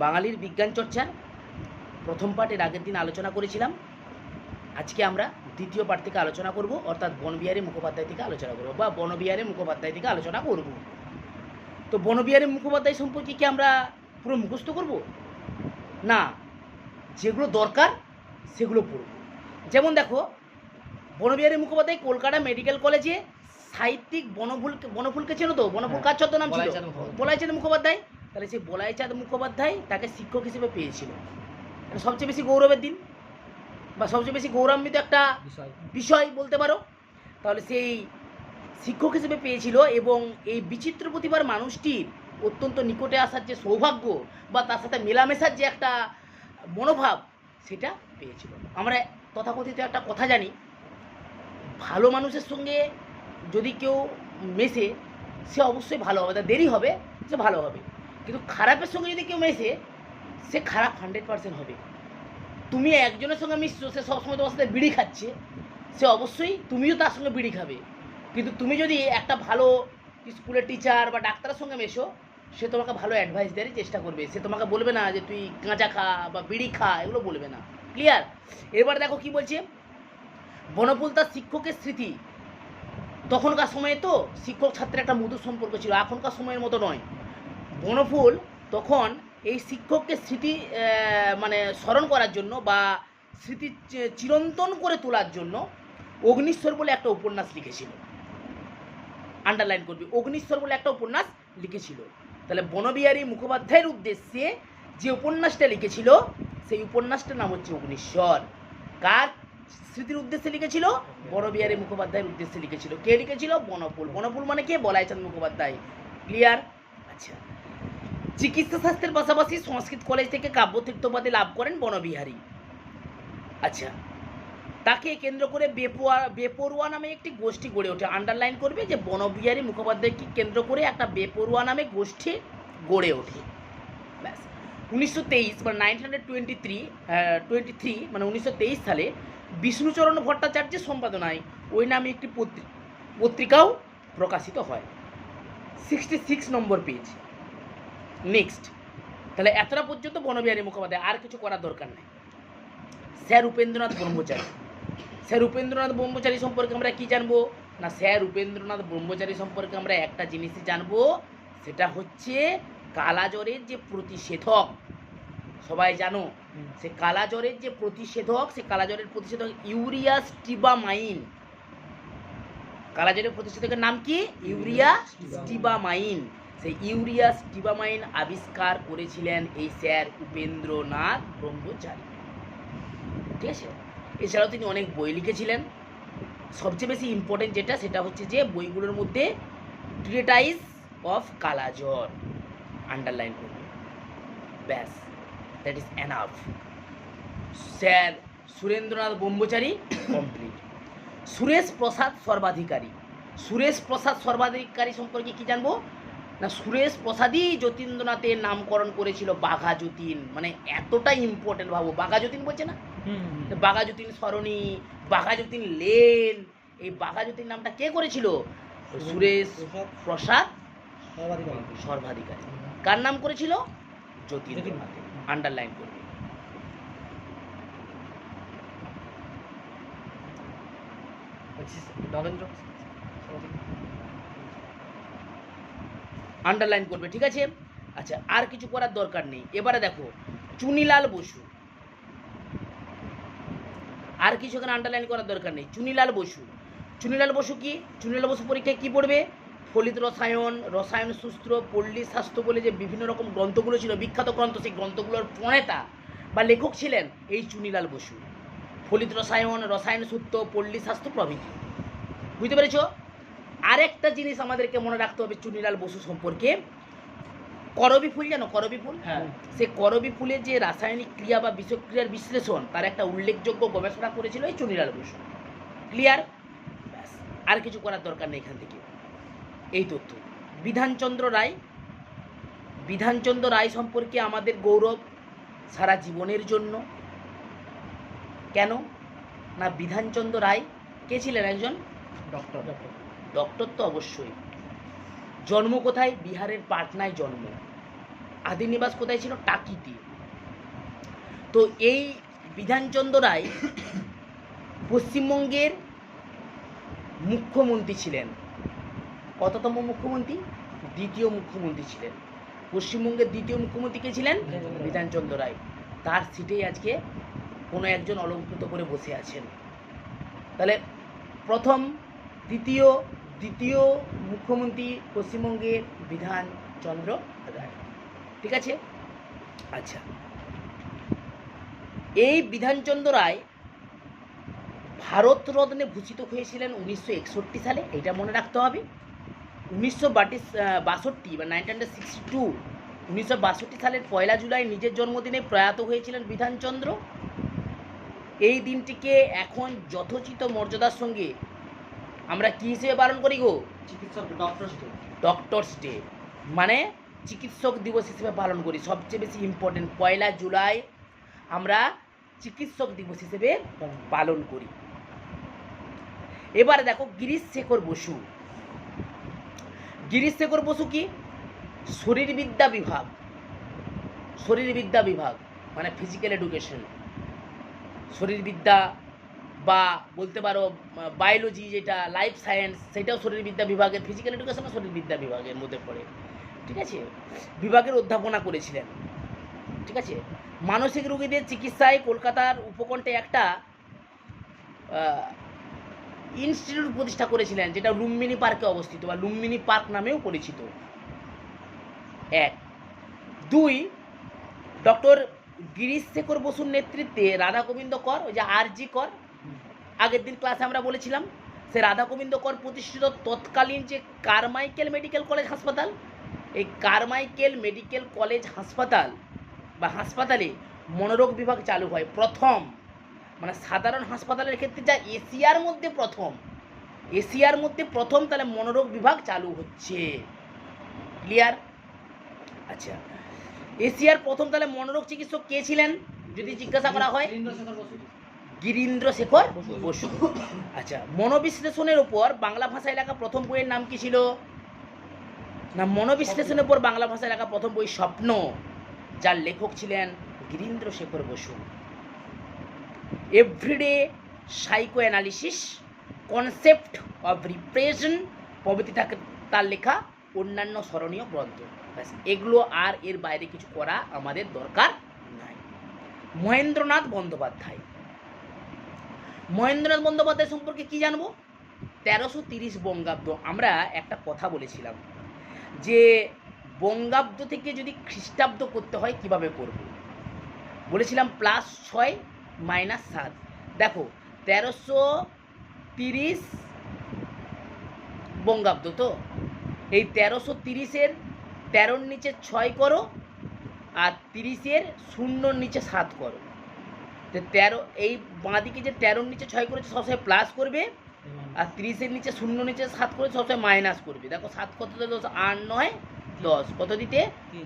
বাঙালির বিজ্ঞান চর্চার প্রথম পার্টের আগের দিন আলোচনা করেছিলাম। আজকে আমরা দ্বিতীয় পার্ট থেকে আলোচনা করব, অর্থাৎ বনবিহারী মুখোপাধ্যায় থেকে আলোচনা করব বা বনবিহারী মুখোপাধ্যায় থেকে আলোচনা করব। তো বনবিহারী মুখোপাধ্যায় সম্পর্কে কি আমরা পুরো মুখস্থ করব? না, যেগুলো দরকার সেগুলো পড়ব। যেমন দেখো, বনবিহারী মুখোপাধ্যায় কলকাতা মেডিকেল কলেজে সাহিত্যিক বনফুলকে চেনো তো? বনফুল কার ছদ্মনাম ছিল? বলাইচাঁদ মুখোপাধ্যায়। তাহলে সেই বলাইচাঁদ মুখোপাধ্যায় তাকে শিক্ষক হিসেবে পেয়েছিল। সবচেয়ে বেশি গৌরবের দিন বা সবচেয়ে বেশি গৌরবান্বিত একটা বিষয় বলতে পারো। তাহলে সেই শিক্ষক হিসেবে পেয়েছিল এবং এই বিচিত্র প্রতিভার মানুষটির অত্যন্ত নিকটে আসার যে সৌভাগ্য বা তার সাথে মেলামেশার যে একটা মনোভাব, সেটা পেয়েছিল। আমরা তথাকথিত একটা কথা জানি, ভালো মানুষের সঙ্গে যদি কেউ মেশে সে অবশ্যই ভালো হবে, তার দেরি হবে, সে ভালো হবে। কিন্তু খারাপের সঙ্গে যদি কেউ মেশে সে খারাপ 100% হবে। তুমি একজনের সঙ্গে মিশছো, সে সবসময় তোমার সাথে বিড়ি খাচ্ছে, সে অবশ্যই তুমিও তার সঙ্গে বিড়ি খাবে। কিন্তু তুমি যদি একটা ভালো স্কুলের টিচার বা ডাক্তারের সঙ্গে মেশো, সে তোমাকে ভালো অ্যাডভাইস দেওয়ারই চেষ্টা করবে। সে তোমাকে বলবে না যে তুই গাঁজা খা বা বিড়ি খা, এগুলো বলবে না। ক্লিয়ার? এবার দেখো কি বলছে, বনফুল তার শিক্ষকের স্মৃতি। তখনকার সময়ে তো শিক্ষক ছাত্রের একটা মধুর সম্পর্ক ছিল, এখনকার সময়ের মতো নয়। বনফুল তখন এই শিক্ষককে স্মৃতি মানে স্মরণ করার জন্য বা স্মৃতি চিরন্তন করে তোলার জন্য অগ্নিশ্বর বলে একটা উপন্যাস লিখেছিল। আন্ডারলাইন করবি, অগ্নিশ্বর বলে একটা উপন্যাস লিখেছিল। তাহলে বনবিহারী মুখোপাধ্যায়ের উদ্দেশ্যে যে উপন্যাসটা লিখেছিল সেই উপন্যাসটার নাম হচ্ছে অগ্নিশ্বর। কার স্মৃতির উদ্দেশ্যে লিখেছিল? বনবিহারী মুখোপাধ্যায়ের উদ্দেশ্যে লিখেছিল। কে লিখেছিল? বনফুল। বনফুল মানে কে? বলাইচাঁদ মুখোপাধ্যায়। ক্লিয়ার? আচ্ছা, চিকিৎসা শাস্ত্রের পাশাপাশি সংস্কৃত কলেজ থেকে কাব্যতীর্থ উপাধি লাভ করেন বনবিহারী। আচ্ছা, তাকে কেন্দ্র করে বেপরুয়া নামে একটি গোষ্ঠী গড়ে ওঠে। আন্ডারলাইন করবে যে বনবিহারী মুখোপাধ্যায়কে কেন্দ্র করে একটা বেপরুয়া নামে গোষ্ঠী গড়ে ওঠে। ব্যাস 1923 মানে 1923 মানে 1923 সালে বিষ্ণুচরণ ভট্টাচার্যের সম্পাদনায় ওই নামে একটি পত্রিকাও প্রকাশিত হয়। 66 নম্বর পেজ। নেক্সট, তাহলে এতটা পর্যন্ত বনবিহারী মুখোপাধ্যায়, আর কিছু করার দরকার নেই। স্যার উপেন্দ্রনাথ ব্রহ্মচারী। স্যার উপেন্দ্রনাথ ব্রহ্মচারী সম্পর্কে আমরা কি জানবো? না, স্যার উপেন্দ্রনাথ ব্রহ্মচারী সম্পর্কে আমরা একটা জিনিসই জানবো, সেটা হচ্ছে কালাজ্বরের যে প্রতিষেধক। সবাই জানো সে কালাজ্বরের যে প্রতিষেধক, সে কালাজ্বরের প্রতিষেধক ইউরিয়া স্টিবামাইন। কালাজ্বরের প্রতিষেধকের নাম কি? Urea stibamine. সেই ইউরিয়া স্টিবামাইন আবিষ্কার করেছিলেন এই স্যার উপেন্দ্রনাথ ব্রহ্মচারী। ঠিক আছে? এছাড়াও তিনি অনেক বই লিখেছিলেন। সবচেয়ে বেশি ইম্পর্টেন্ট যেটা, সেটা হচ্ছে যে বইগুলোর মধ্যে ট্রিটাইস অফ কালাজ্বর। আন্ডারলাইন করবে। ব্যাস, that is enough. Sir Surendranath Brahmachari complete. Suresh Prasad Sarbadhikari. Suresh Prasad Sarbadhikari সম্পর্কে কি জানবো? না, সুরেশ প্রসাদই যতীন্দ্রনাথের নামকরণ করেছিল বাঘা যতীন। মানে এতটাই ইম্পর্টেন্ট, ভাবো, বাঘা যতীন বলছে না, বাঘা যতীন সরণি, বাঘা যতীন লেন, এই বাঘা যতীন নামটা কে করেছিল? সুরেশ প্রসাদ সর্বাধিকারী। কার নাম করেছিল? যতীন্দ্রনাথ। আন্ডারলাইন করবে। আন্ডারলাইন করবে, ঠিক আছে? আচ্ছা, আর কিছু করার দরকার নেই। এবারে দেখো চুনিলাল বসু। আর কিছু এখানে আন্ডারলাইন করার দরকার নেই। চুনিলাল বসু। চুনিলাল বসু কি? চুনিলাল বসু পরীক্ষায় কি পড়বে? ফলিত রসায়ন, রসায়ন সূত্র, পল্লী শাস্ত্র বলে যে বিভিন্ন রকম গ্রন্থগুলো ছিল, বিখ্যাত গ্রন্থ, সেই গ্রন্থগুলোর প্রণেতা বা লেখক ছিলেন এই চুনিলাল বসু। ফলিত রসায়ন, রসায়ন সূত্র, পল্লী শাস্ত্র প্রভৃতি। বুঝতে পেরেছ? আরেকটা জিনিস আমাদেরকে মনে রাখতে হবে চুনিলাল বসু সম্পর্কে। করবী ফুল জানো? করবী ফুল? সে করবী ফুলের যে রাসায়নিক ক্রিয়া বা বিষক্রিয়ার বিশ্লেষণ, তার একটা উল্লেখযোগ্য গবেষণা করেছিল এই চুনিলাল বসু। ক্লিয়ার? ব্যাস, আর কিছু করার দরকার নেই এখান থেকে। এই তথ্য। বিধানচন্দ্র রায়। বিধানচন্দ্র রায় সম্পর্কে আমাদের গৌরব সারা জীবনের জন্য। কেন? না, বিধানচন্দ্র রায় কে ছিলেন? একজন ডক্টর। ডক্টর তো অবশ্যই। জন্ম কোথায়? বিহারের পাটনায় জন্ম। আদি নিবাস কোথায় ছিল? টাকিতে। তো এই বিধানচন্দ্র রায় পশ্চিমবঙ্গের মুখ্যমন্ত্রী ছিলেন। কততম মুখ্যমন্ত্রী? দ্বিতীয় মুখ্যমন্ত্রী ছিলেন। পশ্চিমবঙ্গের দ্বিতীয় মুখ্যমন্ত্রী কে ছিলেন? বিধানচন্দ্র রায়। তার সিটেই আজকে কোনো একজন অলঙ্কৃত করে বসে আছেন। তাহলে প্রথম, দ্বিতীয় মুখ্যমন্ত্রী পশ্চিমবঙ্গের বিধানচন্দ্র রায়। ঠিক আছে? আচ্ছা, এই বিধানচন্দ্র রায় ভারতরত্নে ভূষিত হয়েছিলেন 1961 সালে। এটা মনে রাখতে হবে। 1962 বা 1962 সালের 1 জুলাই নিজের জন্মদিনে প্রয়াত হয়েছিলেন বিধানচন্দ্র। এই দিনটিকে এখন যথোচিত মর্যাদার সঙ্গে আমরা কী হিসেবে পালন করি গো? চিকিৎসক ডক্টরস ডে, মানে চিকিৎসক দিবস হিসেবে পালন করি। সবচেয়ে বেশি ইম্পর্টেন্ট, 1 জুলাই আমরা চিকিৎসক দিবস হিসেবে পালন করি। এবারে দেখো গিরিশশেখর বসু। গিরিশশেখর বসু কি? শরীরবিদ্যা বিভাগ মানে ফিজিক্যাল এডুকেশন, শরীরবিদ্যা বা বলতে পারো বায়োলজি, যেটা লাইফ সায়েন্স, সেটাও শরীরবিদ্যা বিভাগের, ফিজিক্যাল এডুকেশনও শরীরবিদ্যা বিভাগের মধ্যে পড়ে। ঠিক আছে? বিভাগের অধ্যাপনা করেছিলেন। ঠিক আছে? মানসিক রোগীদের চিকিৎসায় কলকাতার উপকণ্ঠে একটা ইনস্টিটিউট প্রতিষ্ঠা করেছিলেন, যেটা লুম্বিনী পার্কে অবস্থিত বা লুম্বিনী পার্ক নামেও পরিচিত। 1, 2, ডক্টর গিরিশশেখর বসুর নেতৃত্বে রাধা গোবিন্দ কর, ওই যে আরজি কর, আগের দিন ক্লাসে আমরা বলেছিলাম, সে রাধা গোবিন্দ কর প্রতিষ্ঠিত তৎকালীন যে কারমাইকেল মেডিকেল কলেজ হাসপাতাল, এই কারমাইকেল মেডিকেল কলেজ হাসপাতাল বা হাসপাতালে মনোরোগ বিভাগ চালু হয় প্রথম। মানে সাধারণ হাসপাতালের ক্ষেত্রে যা এশিয়ার মধ্যে প্রথম, তাহলে মনোরোগ বিভাগ চালু হচ্ছে। ক্লিয়ার? আচ্ছা, এশিয়ার প্রথম তাহলে মনোরোগ চিকিৎসক কে ছিলেন যদি জিজ্ঞাসা করা হয়? গিরীন্দ্রশেখর বসু। আচ্ছা, মনোবিশ্লেষণের উপর বাংলা ভাষায় লেখা প্রথম বইয়ের নাম কি ছিল? না, মনোবিশ্লেষণের উপর বাংলা ভাষায় লেখা প্রথম বই স্বপ্ন, যার লেখক ছিলেন Girindrasekhar Bose. Everyday psychoanalysis, concept of repression প্রভৃতি তার লেখা অন্যান্য স্মরণীয় গ্রন্থ। ব্যাস, এগুলো আর এর বাইরে কিছু করা আমাদের দরকার নাই। মহেন্দ্রনাথ বন্দ্যোপাধ্যায় সম্পর্কে কি জানবো? 1330 বঙ্গাব্দ। আমরা একটা কথা বলেছিলাম যে বঙ্গাব্দ থেকে যদি খ্রিস্টাব্দ করতে হয় কিভাবে করব, বলেছিলাম +6 - 7। দেখো 1330 বঙ্গাব্দ, তো এই 1330-এর 13-র নিচে 6 করো আর 30-এর 0-র নিচে 7 করো। তো 13, এই বাঁদিকে যে 13-র নিচে 6 করেছে সবসময় প্লাস করবে, আর 30-এর নিচে 0 নিচে 7 করে সবসময় মাইনাস করবে। দেখো 7 কত 10, 8 9 10, কত দিতে?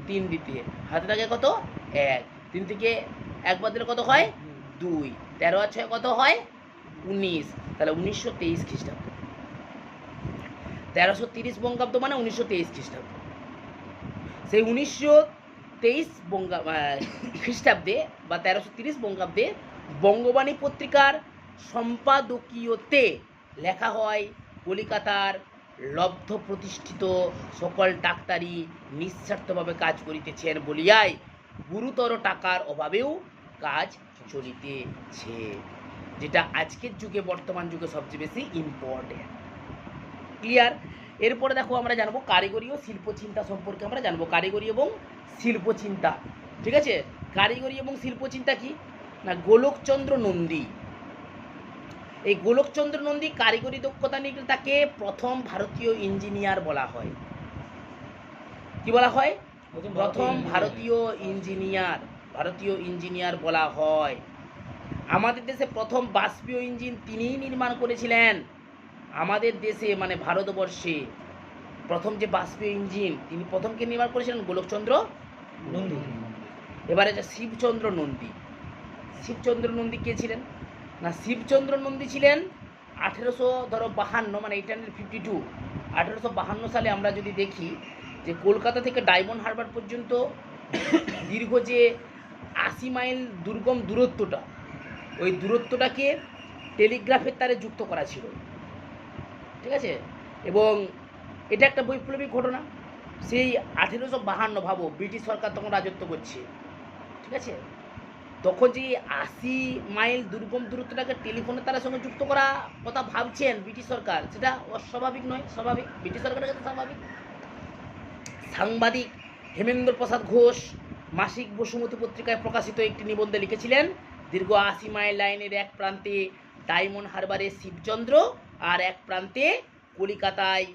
3 দিতে। হাতে থাকে কত? 1, 3 থেকে 1 বাদ দিলে কত হয়? 2, 13 আর 6 কত হয়? 19। তাহলে 1923 খ্রিস্টাব্দ। 1330 বঙ্গাব্দ মানে 1923 খ্রিস্টাব্দ। সেই 1923 খ্রিস্টাব্দে বা 1330 বঙ্গাব্দে বঙ্গবাণী পত্রিকার সম্পাদকীয়তে লেখা হয়, কলিকাতার লব্ধ প্রতিষ্ঠিত সকল ডাক্তারি নিঃস্বার্থভাবে কাজ করিতেছেন বলিয়াই গুরুতর টাকার অভাবেও কাজ চলিতেছে, যেটা আজকের যুগে, বর্তমান যুগে সবচেয়ে বেশি ইম্পর্টেন্ট। ক্লিয়ার? এরপরে দেখো আমরা জানবো কারিগরি ও শিল্পচিন্তা সম্পর্কে। আমরা জানবো কারিগরি এবং শিল্পচিন্তা। ঠিক আছে? কারিগরি এবং শিল্পচিন্তা কি না, গোলকচন্দ্র নন্দী। এই গোলকচন্দ্র নন্দী কারিগরি দক্ষতা নিয়ে তাকে প্রথম ভারতীয় ইঞ্জিনিয়ার বলা হয়। কি বলা হয়? প্রথম ভারতীয় ইঞ্জিনিয়ার বলা হয়। আমাদের দেশে প্রথম বাষ্পীয় ইঞ্জিন তিনিই নির্মাণ করেছিলেন। আমাদের দেশে মানে ভারতবর্ষে প্রথম যে বাষ্পীয় ইঞ্জিন তিনি প্রথমকে নির্মাণ করেছিলেন গোলকচন্দ্র নন্দী। এবারে যে শিবচন্দ্র নন্দী কে ছিলেন না, শিবচন্দ্র নন্দী ছিলেন 1852 মানে 1852 সালে। আমরা যদি দেখি যে কলকাতা থেকে ডায়মন্ড হারবার পর্যন্ত দীর্ঘ যে ৮০ মাইল দুর্গম দূরত্বটা, ওই দূরত্বটাকে টেলিগ্রাফের তারে যুক্ত করা ছিল, ঠিক আছে। এবং এটা একটা বৈপ্লবিক ঘটনা। সেই 1852, ভাবো ব্রিটিশ সরকার তখন রাজত্ব করছে, ঠিক আছে। তখন যে ৮০ মাইল দুর্গম দূরত্বটাকে টেলিফোনের তারের সঙ্গে যুক্ত করা কথা ভাবছেন ব্রিটিশ সরকার, সেটা অস্বাভাবিক নয়, স্বাভাবিক। ব্রিটিশ সরকারের কাছে স্বাভাবিক। সাংবাদিক হেমেন্দ্র প্রসাদ ঘোষ মাসিক বসুমতী পত্রিকায় প্রকাশিত একটি নিবন্ধে লিখেছিলেন, দীর্ঘ ৮০ মাইল লাইনের এক প্রান্তে ডায়মন্ড হারবারে শিবচন্দ্র, আর এক প্রান্তে কলিকাতায়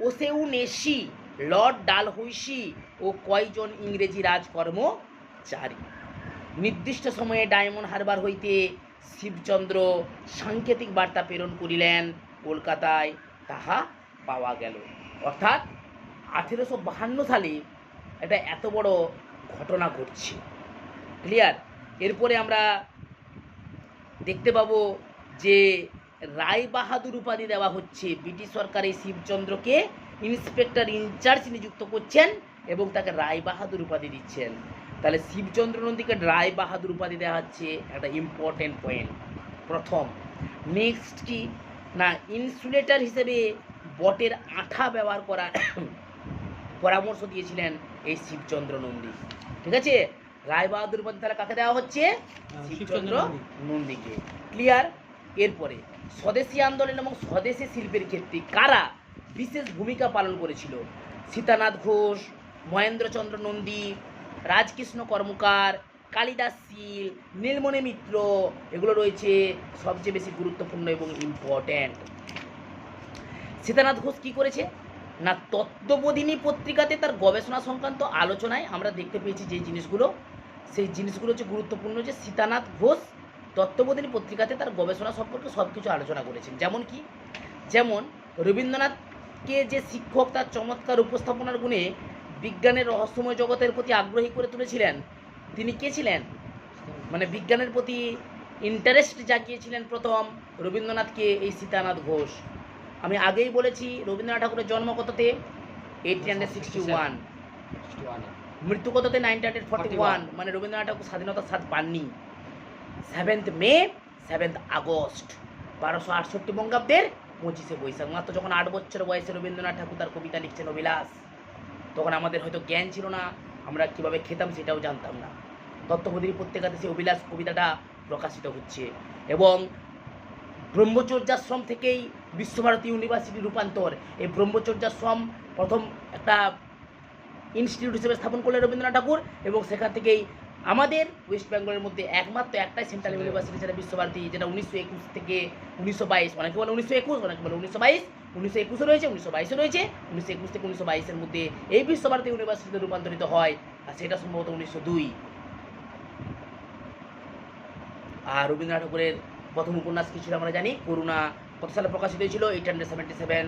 ওসেউনেসি, লর্ড ডালহৌসি ও কয়জন ইংরেজি রাজকর্মচারী। নির্দিষ্ট সময়ে ডায়মন্ড হারবার হইতে শিবচন্দ্র সাংকেতিক বার্তা প্রেরণ করিলেন, কলকাতায় তাহা পাওয়া গেল। অর্থাৎ 1852 সালে এটা এত বড় ঘটনা ঘটছে, ক্লিয়ার। এরপরে আমরা দেখতে পাবো যে রায় বাহাদুর উপাধি দেওয়া হচ্ছে। ব্রিটিশ সরকার এই শিবচন্দ্রকে ইন্সপেক্টর ইনচার্জ নিযুক্ত করছেন এবং তাকে রায় বাহাদুর উপাধি দিচ্ছেন। তাহলে শিবচন্দ্র নন্দীকে রায় বাহাদুর উপাধি দেওয়া হচ্ছে, একটা ইম্পর্টেন্ট পয়েন্ট প্রথম। নেক্সট কি না, ইনসুলেটর হিসেবে বটের আঠা ব্যবহার করার পরামর্শ দিয়েছিলেন এই শিবচন্দ্র নন্দী, ঠিক আছে। রায় বাহাদুর উপাধি তাহলে কাকে দেওয়া হচ্ছে? শিবচন্দ্র নন্দীকে, ক্লিয়ার। এরপরে স্বদেশী আন্দোলন এবং স্বদেশী শিল্পের ক্ষেত্রে কারা বিশেষ ভূমিকা পালন করেছিল? সীতানাথ ঘোষ, মহেন্দ্রচন্দ্র নন্দী, রাজকৃষ্ণ কর্মকার, কালিদাস শীল, নীলমণি মিত্র, এগুলো রয়েছে সবচেয়ে বেশি গুরুত্বপূর্ণ এবং ইম্পর্ট্যান্ট। সীতানাথ ঘোষ কি করেছে না, তত্ত্ববোধিনী পত্রিকাতে তার গবেষণা সংক্রান্ত আলোচনায় আমরা দেখতে পেয়েছি যে জিনিসগুলো, সেই জিনিসগুলো হচ্ছে গুরুত্বপূর্ণ। যে সীতানাথ ঘোষ তত্ত্ববোধিনী পত্রিকাতে তার গবেষণা সম্পর্কে সব কিছু আলোচনা করেছেন। যেমন কি, যেমন রবীন্দ্রনাথকে যে শিক্ষক তার চমৎকার উপস্থাপনার গুণে বিজ্ঞানের রহস্যময় জগতের প্রতি আগ্রহী করে তুলেছিলেন, তিনি কে ছিলেন? মানে বিজ্ঞানের প্রতি ইন্টারেস্ট জাগিয়েছিলেন প্রথম রবীন্দ্রনাথকে এই সীতানাথ ঘোষ। আমি আগেই বলেছি রবীন্দ্রনাথ ঠাকুরের জন্ম কততে? 1861, মৃত্যু কততে? 1941। মানে রবীন্দ্রনাথ ঠাকুর স্বাধীনতার স্বাদ পাননি। 7 মে 7 আগস্ট 1268 বঙ্গাব্দের 25শে বৈশাখ। মাত্র যখন 8 বছর বয়সে রবীন্দ্রনাথ ঠাকুর তার কবিতা লিখছেন অভিলাষ, তখন আমাদের হয়তো জ্ঞান ছিল না, আমরা কীভাবে খেতাম সেটাও জানতাম না। তত্ত্ববোধিনী পত্রিকাতে সেই অভিলাষ কবিতাটা প্রকাশিত হচ্ছে। এবং ব্রহ্মচর্যাশ্রম থেকেই বিশ্বভারতী ইউনিভার্সিটি রূপান্তর। এই ব্রহ্মচর্যাশ্রম প্রথম একটা ইনস্টিটিউট হিসেবে স্থাপন করলেন রবীন্দ্রনাথ ঠাকুর, এবং সেখান থেকেই আমাদের ওয়েস্ট বেঙ্গলের মধ্যে একমাত্র একটাই সেন্ট্রাল ইউনিভার্সিটি, যেটা বিশ্বভারতী, যেটা 1921 থেকে 1922, অনেকে বলে 1921, অনেকে বলে 1922, 1921 রয়েছে, 1922 রয়েছে। 1921 থেকে 1922-এর মধ্যে এই বিশ্বভারতী ইউনিভার্সিটিতে রূপান্তরিত হয়, আর সেটা সম্ভবত 1902। আর রবীন্দ্রনাথ ঠাকুরের প্রথম উপন্যাস কি ছিল আমরা জানি, করুণা। কত সালে প্রকাশিত হয়েছিল? 1877।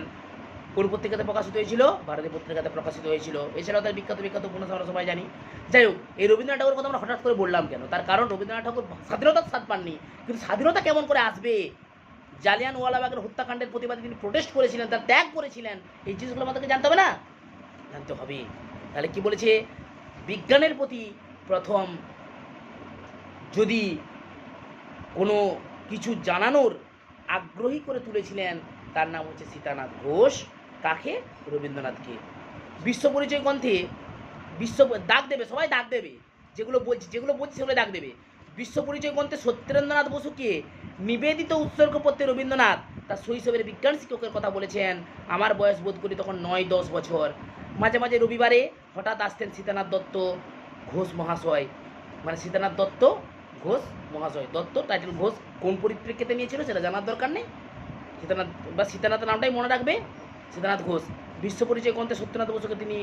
কোন পত্রিকাতে প্রকাশিত হয়েছিল? ভারতীয় পত্রিকাতে প্রকাশিত হয়েছিল। এছাড়াও তার বিখ্যাত বিখ্যাত উপন্যাস আমরা সবাই জানি। যাই হোক, এই রবীন্দ্রনাথ ঠাকুরের কথা আমরা হঠাৎ করে বললাম কেন? তার কারণ রবীন্দ্রনাথ ঠাকুর স্বাধীনতার স্বাদ পাননি, কিন্তু স্বাধীনতা কেমন করে আসবে? জালিয়ানওয়ালাবাগের হত্যাকাণ্ডের প্রতিবাদে তিনি প্রোটেস্ট করেছিলেন, তার ত্যাগ করেছিলেন, এই জিনিসগুলো আমাদেরকে জানতে হবে না? জানতে হবে। তাহলে কি বলেছে? বিজ্ঞানের প্রতি প্রথম যদি কোনো কিছু জানানোর আগ্রহী করে তুলেছিলেন, তার নাম হচ্ছে সীতানাথ ঘোষ। কাকে? রবীন্দ্রনাথকে। বিশ্ব পরিচয় গ্রন্থে বিশ্ব দাগ দেবে, সবাই দাগ দেবে, যেগুলো বলছি সেগুলো দাগ দেবে। বিশ্ব পরিচয় গ্রন্থে সত্যেন্দ্রনাথ বসুকে নিবেদিত উৎসর্গপত্রে রবীন্দ্রনাথ তার শৈশবের বিজ্ঞান শিক্ষকের কথা বলেছেন। আমার বয়স বোধ করি তখন 9-10 বছর। মাঝে মাঝে রবিবারে হঠাৎ আসতেন সীতানাথ দত্ত ঘোষ মহাশয়, মানে সীতানাথ দত্ত ঘোষ মহাশয়। দত্ত টাইটেল, ঘোষ কোন পরিপ্রেক্ষিতে নিয়েছিল সেটা জানার দরকার নেই, সীতানাথ বা সীতানাথ নামটাই মনে রাখবে, সীতানাথ ঘোষ। বিশ্ব পরিচয় গ্রন্থে সত্যনাথ বসুকে তিনি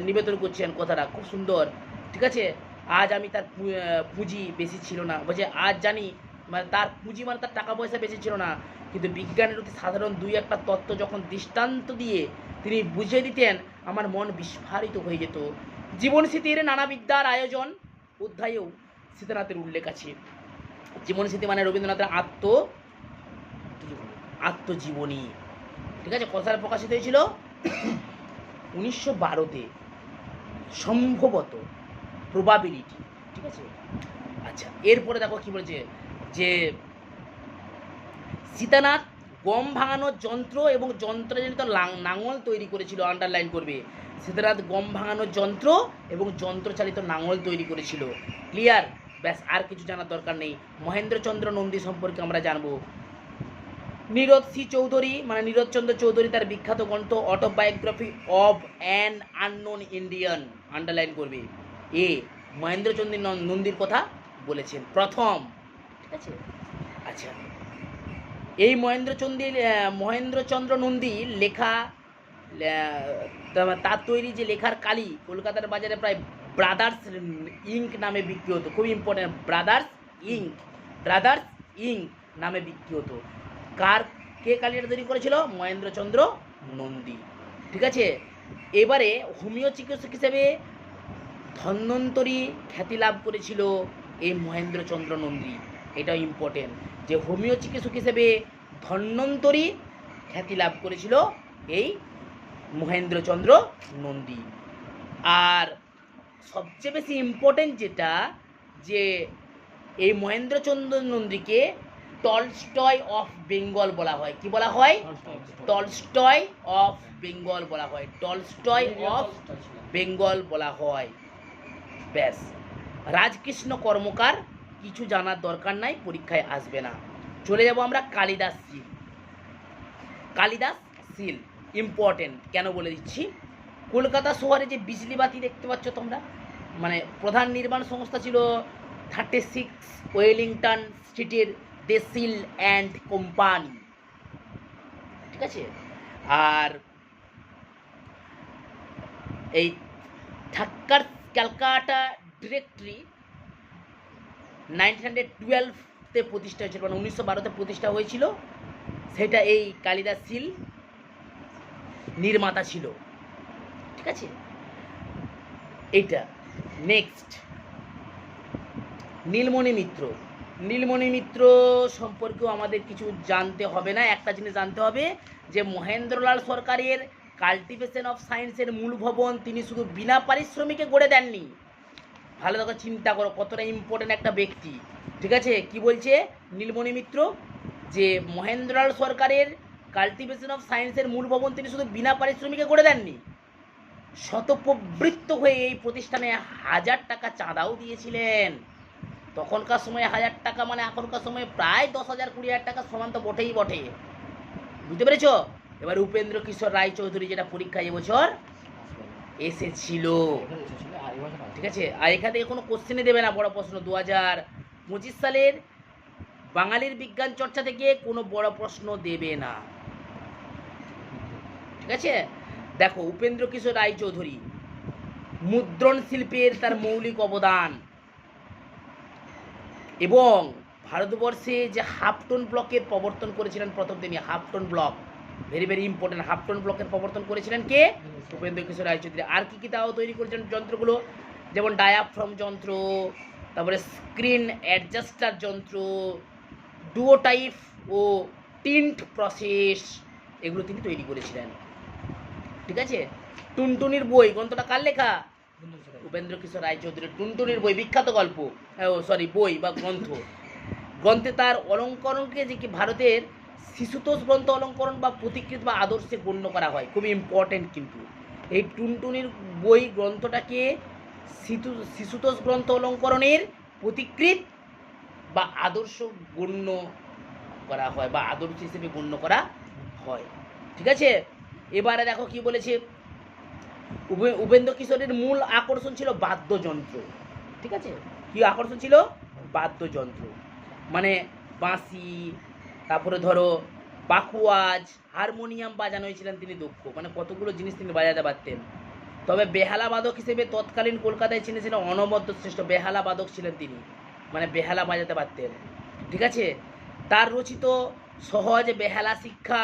নিবেদন করছেন, কথাটা খুব সুন্দর, ঠিক আছে। আজ আমি তার পুঁজি বেশি ছিল না, বলছে আজ জানি, মানে তার পুঁজি মানে তার টাকা পয়সা বেশি ছিল না, কিন্তু বিজ্ঞানের অতি সাধারণ 2-1টা তত্ত্ব যখন দৃষ্টান্ত দিয়ে তিনি বুঝিয়ে দিতেন, আমার মন বিস্ফারিত হয়ে যেত। জীবন স্মৃতির নানা বিদ্যার আয়োজন অধ্যায়েও সীতানাথের উল্লেখ আছে। জীবন স্মৃতি মানে রবীন্দ্রনাথের আত্মজীবনী, ঠিক আছে। কত সালে প্রকাশিত হয়েছিল? 1912-তে। সম্ভবত, প্রবাবিলিটি। ঠিক আছে, আচ্ছা এরপরে দেখো কি বলেছে, যে সীতানাথ গম ভাঙানোর যন্ত্র এবং যন্ত্রজনিত নাঙল তৈরি করেছিল, আন্ডারলাইন করবে। সীতানাথ গম ভাঙানোর যন্ত্র এবং যন্ত্রচালিত নাঙল তৈরি করেছিল। ক্লিয়ার? ব্যাস, আর কিছু জানার দরকার নেই। মহেন্দ্রচন্দ্র নন্দী সম্পর্কে আমরা জানবো। নীরদ সি চৌধুরী মানে নীরদচন্দ্র চৌধুরী তার বিখ্যাত গ্রন্থ autobiography of an unknown Indian, underline করবে। এ মহেন্দ্রচন্দ্র নন্দীর কথা বলেছেন প্রথম। ঠিক আছে, আচ্ছা এই মহেন্দ্রচন্দ্র নন্দী লেখা তার তৈরি যে লেখার কালি কলকাতার বাজারে প্রায় ব্রাদার্স ইঙ্ক নামে বিক্রি হতো। খুবই ইম্পর্টেন্ট, ব্রাদার্স ইঙ্ক নামে বিক্রি হতো। কে কালিটা তৈরি করেছিল? মহেন্দ্রচন্দ্র নন্দী। ঠিক আছে, এবারে হোমিও চিকিৎসক হিসেবে ধন্বন্তরী খ্যাতি লাভ করেছিল এই মহেন্দ্রচন্দ্র নন্দী। এটাও ইম্পর্টেন্ট যে হোমিও চিকিৎসক হিসেবে ধন্বন্তরী খ্যাতি লাভ করেছিল এই মহেন্দ্রচন্দ্র নন্দী। আর সবচেয়ে বেশি ইম্পর্টেন্ট যেটা, যে এই মহেন্দ্রচন্দ্র নন্দীকে টলস্টয় অফ বেঙ্গল বলা হয়। কি বলা হয়? টলস্টয় অফ বেঙ্গল বলা হয়। টলস্টয় অফ বেঙ্গল বলা হয়। ব্যাস, রাজকৃষ্ণ কর্মকার কিছু জানার দরকার নাই, পরীক্ষায় আসবে না। চলে যাব আমরা কালিদাস শীল। কালিদাস শীল ইম্পর্টেন্ট কেন বলে দিচ্ছি। কলকাতা শহরে যে বিজলি বাতি দেখতে পাচ্ছ তোমরা, মানে প্রধান নির্মাণ সংস্থা ছিল 36 ওয়েলিংটন স্ট্রিটের দেশিল অ্যান্ড কোম্পানি। ঠিক আছে, আর এই থাক্কার ক্যালকাটা ডিরেক্টরি 1912-তে প্রতিষ্ঠা হয়েছিল, মানে 1912-তে প্রতিষ্ঠা হয়েছিল। সেটা এই কালিদাস শীল নির্মাতা ছিল। ঠিক আছে, এটা নেক্সট নীলমণি মিত্র। নীলমণি মিত্র সম্পর্কেও আমাদের কিছু জানতে হবে না। একটা জিনিস জানতে হবে যে মহেন্দ্রলাল সরকারের কাল্টিভেশন অফ সায়েন্সের মূল ভবন তিনি শুধু বিনা পারিশ্রমিকে গড়ে দেননি। ভালো করে চিন্তা করো কতটা ইম্পর্টেন্ট একটা ব্যক্তি। ঠিক আছে, কি বলছে নীলমণি মিত্র, যে মহেন্দ্রলাল সরকারের কাল্টিভেশন অফ সায়েন্সের মূল ভবন তিনি শুধু বিনা পারিশ্রমিকে গড়ে দেননি, শতপ্রবৃত্ত হয়ে এই প্রতিষ্ঠানে 1000 টাকা চাঁদাও দিয়েছিলেন। তখনকার সময়ে 1000 টাকা মানে এখনকার সময়ে প্রায় 10,000-20,000 টাকা সমান তো বটেই বটে। বুঝতে পেরেছ? এবার উপেন্দ্র কিশোর রায়চৌধুরী যেটা পরীক্ষায় এবছর এসেছিল। ঠিক আছে, আর এখান থেকে কোনো কোশ্চেনই দেবে না, বড় প্রশ্ন 2025 সালের বাঙালির বিজ্ঞান চর্চা থেকে কোনো বড় প্রশ্ন দেবে না। ঠিক আছে, দেখো উপেন্দ্র কিশোর রায়চৌধুরী মুদ্রণ শিল্পের তার মৌলিক অবদান এবং ভারতবর্ষে যে হাফটন ব্লকের প্রবর্তন করেছিলেন প্রথম তিনি, halftone block very very important. Halftone ব্লকের প্রবর্তন করেছিলেন কে? উপেন্দ্র কিশোর রায়চৌধুরী। আর কি কি তাও তৈরি করেছেন যন্ত্রগুলো, যেমন ডায়াফ্রম যন্ত্র, তারপরে স্ক্রিন অ্যাডজাস্টার যন্ত্র, ডুওটাইপ ও টিন্ট প্রসেস, এগুলো তিনি তৈরি করেছিলেন। ঠিক আছে, টুনটুনির বই গ্রন্থটা কার লেখা? উপেন্দ্র কিশোর রায়চৌধুরীর টুনটুনির বই, বিখ্যাত গল্প, বই বা গ্রন্থে তার অলঙ্করণকে যে কি ভারতের শিশুতোষ গ্রন্থ অলঙ্করণ বা প্রতিকৃত বা আদর্শে গণ্য করা হয়। খুবই ইম্পর্টেন্ট কিন্তু এই টুনটুনির বই গ্রন্থটাকে শিশুতোষ গ্রন্থ অলঙ্করণের প্রতিকৃত বা আদর্শ গণ্য করা হয় বা আদর্শ হিসেবে গণ্য করা হয়। ঠিক আছে, এবারে দেখো কি বলেছে, উপেন্দ্র কিশোরের মূল আকর্ষণ ছিল বাদ্যযন্ত্র। ঠিক আছে, কি আকর্ষণ ছিল? বাদ্যযন্ত্র, মানে বাঁশি, তারপরে ধরো বাকুয়াজ, হারমোনিয়াম বাজানো হয়েছিলেন তিনি দক্ষ, মানে কতগুলো জিনিস তিনি বাজাতে পারতেন। তবে বেহালা বাদক হিসেবে তৎকালীন কলকাতায় চিনেছিলেন অনবদ্য শ্রেষ্ঠ বেহালা বাদক ছিলেন তিনি, মানে বেহালা বাজাতে পারতেন। ঠিক আছে, তার রচিত সহজ বেহালা শিক্ষা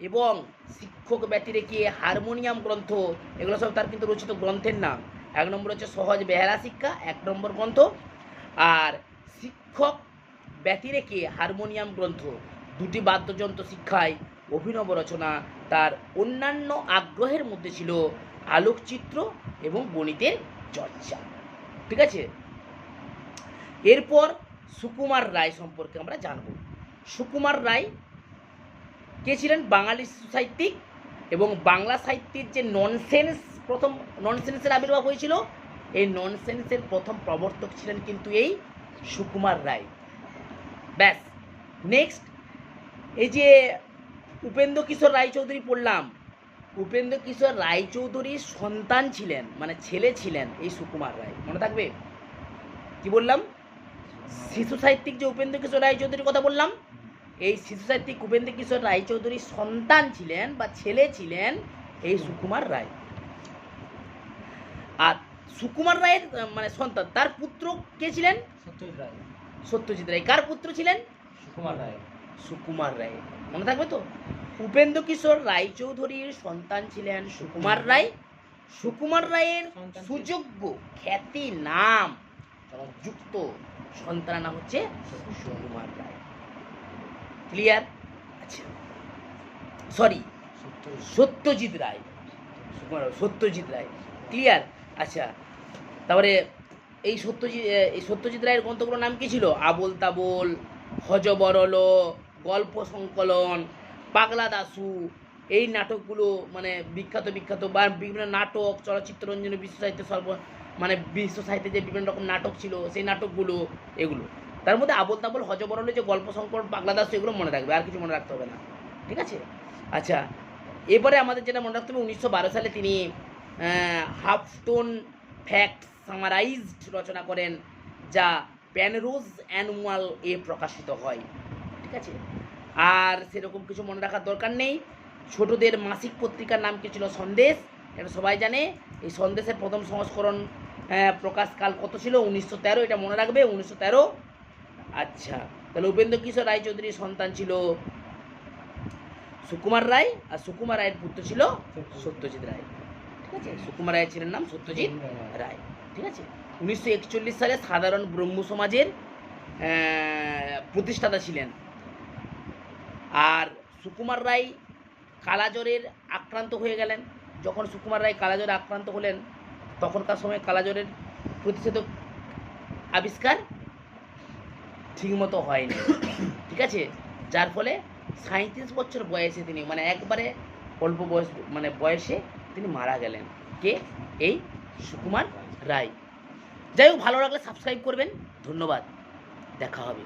এবং শিক্ষক ব্যতি রেখে হারমোনিয়াম গ্রন্থ, এগুলো সব তার কিন্তু রচিত গ্রন্থের নাম। 1 নম্বর হচ্ছে সহজ বেহালা শিক্ষা, 1 নম্বর গ্রন্থ। আর শিক্ষক ব্যতি রেখে হারমোনিয়াম গ্রন্থ, দুটি বাদ্যযন্ত্র শিক্ষায় অভিনব রচনা। তার অন্যান্য আগ্রহের মধ্যে ছিল আলোকচিত্র এবং গণিতের চর্চা। ঠিক আছে, এরপর সুকুমার রায় সম্পর্কে আমরা জানব। সুকুমার রায় কে ছিলেন? বাঙালি শিশু সাহিত্যিক এবং বাংলা সাহিত্যের যে ননসেন্স, প্রথম ননসেন্সের আবির্ভাব হয়েছিল, এই ননসেন্সের প্রথম প্রবর্তক ছিলেন কিন্তু এই সুকুমার রায়। ব্যাস। নেক্সট, এই যে উপেন্দ্র কিশোর রায়চৌধুরী পড়লাম, উপেন্দ্র কিশোর রায়চৌধুরীর সন্তান ছিলেন, মানে ছেলে ছিলেন এই সুকুমার রায়। মনে থাকবে কি বললাম? শিশু সাহিত্যিক যে উপেন্দ্র কিশোর রায়চৌধুরীর কথা বললাম, এই শিশু সাহিত্যিক উপেন্দ্র কিশোর রায়চৌধুরীর সন্তান ছিলেন বা ছেলে ছিলেন এই সুকুমার রায়। আর সুকুমার রায়ের মানে সন্তান, তার পুত্র কে ছিলেন? সত্যজিৎ রায়। কার পুত্র ছিলেন? সুকুমার রায়। সুকুমার রায়। মনে থাকবে তো? উপেন্দ্র কিশোর রায়চৌধুরীর সন্তান ছিলেন সুকুমার রায়। সুকুমার রায়ের সুযোগ্য খ্যাতি নাম যুক্ত সন্তানের নাম হচ্ছে সুকুমার রায়। ক্লিয়ার? আচ্ছা, সরি, সত্যজিৎ রায়। সত্যজিৎ রায়। ক্লিয়ার? আচ্ছা, তারপরে এই সত্যজিৎ রায়ের গ্রন্থগুলোর নাম কি ছিল? আবোল তাবোল, হযবরল, গল্প সংকলন, পাগলা দাশু, এই নাটকগুলো মানে বিখ্যাত বা বিভিন্ন নাটক, চলচ্চিত্র রঞ্জনী, বিশ্ব সাহিত্যে মানে বিশ্ব সাহিত্যে যে বিভিন্ন রকম নাটক ছিল সেই নাটকগুলো, এগুলো তার মধ্যে আবোল তাবোল, হযবরল, যে গল্প সংকলন, পাগলা দাশু, এগুলো মনে রাখবে, আর কিছু মনে রাখতে হবে না। ঠিক আছে? আচ্ছা, এবারে আমাদের যেটা মনে রাখতে হবে, 1912 সালে তিনি হাফস্টোন ফ্যাক্টস সামারাইজড রচনা করেন, যা প্যানরোজ অ্যানুয়াল এ প্রকাশিত হয়। ঠিক আছে, আর সেরকম কিছু মনে রাখার দরকার নেই। ছোটদের মাসিক পত্রিকার নাম কি ছিল? সন্দেশ। এটা সবাই জানে। এই সন্দেশের প্রথম সংস্করণ প্রকাশকাল কত ছিল? 1913। এটা মনে রাখবে, 1913। আচ্ছা, তাহলে উপেন্দ্র কিশোর রায়চৌধুরীর সন্তান ছিল সুকুমার রায়, আর সুকুমার রায়ের পুত্র ছিল সত্যজিৎ রায়। ঠিক আছে, সুকুমার রায়ের ছেলের নাম সত্যজিৎ রায়। ঠিক আছে, 1941 সালে সাধারণ ব্রহ্ম সমাজের প্রতিষ্ঠাতা ছিলেন। আর সুকুমার রায় কালাজ্বরের আক্রান্ত হয়ে গেলেন। যখন সুকুমার রায় কালাজ্বরে আক্রান্ত হলেন, তখনকার সময় কালাজ্বরের প্রতিষেধক আবিষ্কার ঠিকমতো হয়নি। ঠিক আছে, যার ফলে 37 বছর বয়সে তিনি, মানে একবারে অল্প বয়স, মানে বয়সে তিনি মারা গেলেন। কে? এই সুকুমার রায়। যাই হোক, ভালো লাগলে সাবস্ক্রাইব করবেন। ধন্যবাদ, দেখা হবে।